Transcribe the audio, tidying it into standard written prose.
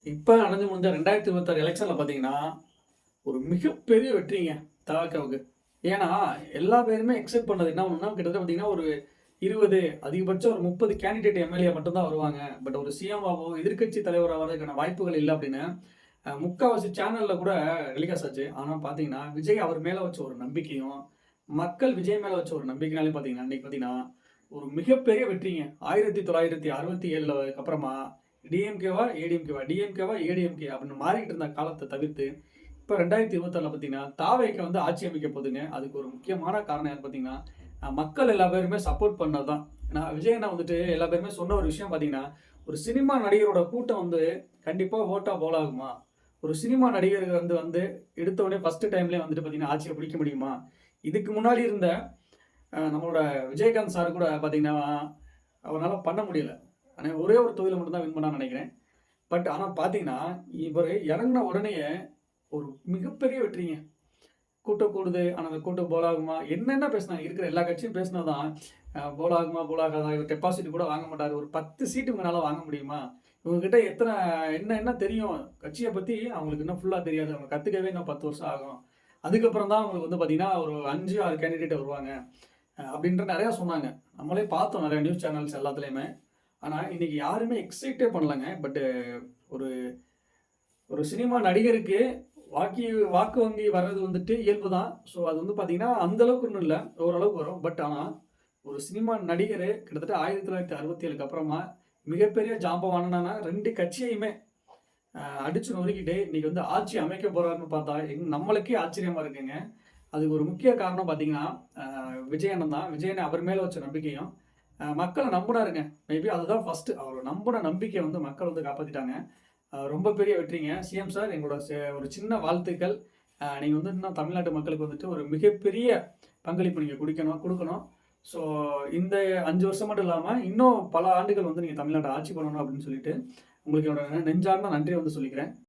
இப்ப அடைஞ்சு முடிஞ்ச 2026 எலக்ஷன்ல பார்த்தீங்கன்னா, ஒரு மிகப்பெரிய வெற்றிங்க தவேகாவுக்கு. ஏன்னா, எல்லா பேருமே எக்ஸ்பெக்ட் பண்ணது என்ன ஒண்ணுன்னா, கிட்டத்தட்ட பார்த்தீங்கன்னா, ஒரு 20 அதிகபட்சம் ஒரு 30 கேண்டிடேட் எம்எல்ஏ மட்டும் தான் வருவாங்க. பட் ஒரு சிஎம்மாவோ, எதிர்க்கட்சி தலைவரா வரதுக்கான வாய்ப்புகள் இல்ல அப்படின்னு, முக்காவாசி சேனல்ல கூட டெலிகாஸ்ட் ஆச்சு. ஆனா பார்த்தீங்கன்னா, விஜய் அவர் மேல வச்ச ஒரு நம்பிக்கையும், மக்கள் விஜய் மேல வச்ச ஒரு நம்பிக்கையினாலயும் பார்த்தீங்கன்னா, இன்னைக்கு பார்த்தீங்கன்னா, ஒரு மிகப்பெரிய வெற்றிங்க. 1967ல அப்புறமா டிஎம்கேவா, ஏடிஎம்கேவா, டிஎம்கேவா, ஏடிஎம்கே அப்படின்னு மாறிட்டு இருந்த காலத்த தவிர்த்து, இப்ப 2026ல பார்த்தீங்கன்னா, தாவேக்கா வந்து ஆட்சி அமைக்க போதுங்க. அதுக்கு ஒரு முக்கியமான காரணம் யாருன்னு பார்த்தீங்கன்னா, மக்கள் எல்லா பேருமே சப்போர்ட் பண்ணது தான். ஏன்னா, விஜய் அண்ணா வந்துட்டு எல்லா பேருமே சொன்ன ஒரு விஷயம் பார்த்தீங்கன்னா, ஒரு சினிமா நடிகரோட கூட்டம் வந்து கண்டிப்பா ஓட்டா போல் ஆகுமா? ஒரு சினிமா நடிகர் வந்து வந்து எடுத்த உடனே ஃபர்ஸ்ட் டைம்லயே வந்துட்டு பார்த்தீங்கன்னா, ஆட்சிய பிடிக்க முடியுமா? இதுக்கு முன்னாடி இருந்த நம்மளோட விஜயகாந்த் சார் கூட பார்த்தீங்கன்னா, அவரால பண்ண முடியல. ஆனா ஒரே ஒரு தொகுதியில மட்டும் தான் வின் பண்ணார்ன்னு நெனைக்கிறேன். பட் ஆனா பார்த்தீங்கன்னா, இவரு இறங்குன உடனேயே ஒரு மிகப்பெரிய வெற்றிங்க. கூட்டம் கூடுது. ஆனா அந்த கூட்டம் போலாகுமா? என்னென்ன பேசினாங்க. இருக்கிற எல்லா கட்சியும் பேசினது தான். போலாகுமா? போலாகாதா? இவர் டெபாசிட் கூட வாங்க மாட்டாரு. ஒரு 10 சீட்டு உங்கனால வாங்க முடியுமா? இவங்க கிட்ட என்ன என்ன தெரியும்? கட்சிய பத்தி அவங்களுக்கு இன்னும் ஃபுல்லா தெரியாது. அவங்க கத்துக்கவே இன்னும் 10 வருஷம் ஆகும். அதுக்கப்புறம் தான் அவங்களுக்கு வந்து பார்த்தீங்கன்னா, ஒரு 5, 6 கேண்டிடேட் வருவாங்க. அப்படின்ற நெறையா சொன்னாங்க. நம்மளே பார்த்தோம் நெறைய நியூஸ் சேனல்ஸ் எல்லாத்துலயுமே. ஆனா இன்னைக்கு யாருமே எக்ஸைட்டே பண்ணலங்க. பட் ஒரு ஒரு சினிமா நடிகருக்கு வாக்கி வாக்கு வங்கி வர்றது வந்துட்டு இயல்பு தான். ஸோ அது வந்து பார்த்தீங்கன்னா, அந்த அளவுக்கு ஒண்ணும் இல்ல. ஓரளவுக்கு வரும். பட் ஆனா, ஒரு சினிமா நடிகரு கிட்டத்தட்ட 1967க்கு அப்புறமா மிகப்பெரிய ஜாம்பவானான 2 கட்சியையுமே அடிச்சு நொறுக்கிட்டு இன்னைக்கு வந்து ஆட்சி அமைக்க போறாருன்னு பார்த்தா, நம்மளுக்கே ஆச்சரியமா இருக்குங்க. அதுக்கு ஒரு முக்கிய காரணம் பார்த்தீங்கன்னா, விஜய் அண்ணன் தான். விஜய் அண்ணன் அவர் மேல வச்ச நம்பிக்கையும், மக்கள நம்புனாருங்க. மேபி அதுதான் ஃபர்ஸ்ட்டு. அவரு நம்புன நம்பிக்கைய வந்து மக்கள் வந்து காப்பாத்திட்டாங்க. ரொம்ப பெரிய வெற்றிங்க. சிஎம் சார் எங்களோட ஒரு சின்ன வாழ்த்துக்கள். நீங்க வந்து இன்னும் தமிழ்நாட்டு மக்களுக்கு வந்துட்டு ஒரு மிகப்பெரிய பங்களிப்பு நீங்க குடுக்கணும். ஸோ இந்த 5 வருஷம் மட்டும் இல்லாம, இன்னும் பல ஆண்டுகள் வந்து நீங்க தமிழ்நாட்ட ஆட்சி பண்ணணும் அப்படின்னு சொல்லிட்டு, உங்களுக்கு என்னோட நெஞ்சார்ந்த நன்றிய வந்து சொல்லிக்கிறேன்.